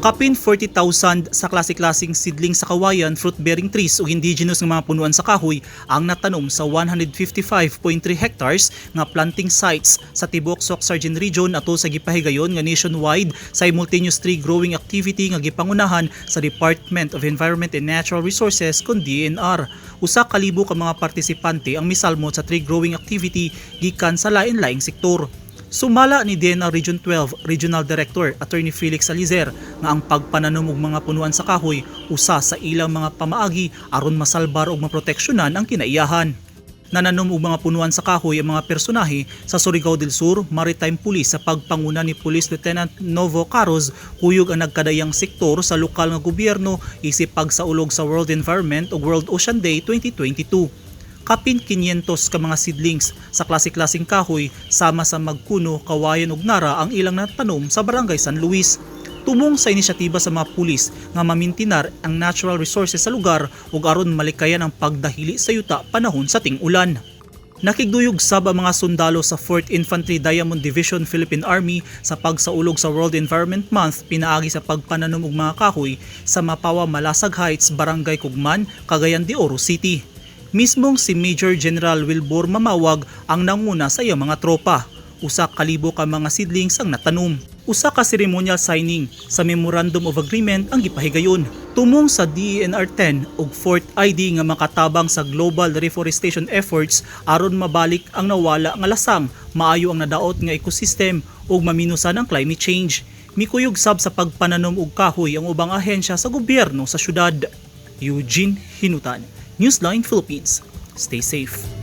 Kapin 40,000 sa klase-klaseng seedling sa kawayan, fruit-bearing trees o indigenous nga mga punuan sa kahoy ang natanom sa 155.3 hectares nga planting sites sa Tibok Soc-Sargent Region ato sa gipahigayon nga nationwide simultaneous tree growing activity nga gipangunahan sa Department of Environment and Natural Resources kun DNR. Usa ka libo ka mga partisipante ang misalmot sa tree growing activity gikan sa lain-laing sektor. Sumala ni DNR Region 12 Regional Director Attorney Felix Alizer nga ang pagpananom og mga punuan sa kahoy usa sa ilang mga pamaagi aron masalbar og maproteksyonan ang kinaiyahan. Nananom og mga punuan sa kahoy ang mga personahe sa Surigao del Sur Maritime Police sa pagpanguna ni Police Lieutenant Novo Caros, kuyog ang nagkadayang sektor sa lokal nga gobyerno isip pagsaulog sa World Environment o World Ocean Day 2022. Kapin 500 ka mga seedlings sa klase-klaseng kahoy sama sa magkuno, kawayan ug nara ang ilang natanom sa Barangay San Luis. Tumong sa inisyatiba sa mga pulis nga mamintinar ang natural resources sa lugar ug aron malikayan ang pagdahili sa yuta panahon sa ting-ulan. Nakigduyog sab ang mga sundalo sa 4th Infantry Diamond Division Philippine Army sa pagsaulog sa World Environment Month pinaagi sa pagpananom og mga kahoy sa Mapawa Malasag Heights, Barangay Kugman, Cagayan de Oro City. Mismong si Major General Wilbur Mamawag ang nanguna sa iyang mga tropa. Usa ka libo ka mga seedlings ang natanom. Usa ka ceremonial signing sa Memorandum of Agreement ang gipahigayon. Tumong sa DENR 10 ug 4th ID nga makatabang sa global reforestation efforts aron mabalik ang nawala nga lasang, maayo ang nadaot nga ecosystem ug maminusan ang climate change. Mikuyog sab sa pagpananom og kahoy ang ubang ahensya sa gobyerno sa syudad. Eugene Hinutan, Newsline Philippines. Stay safe.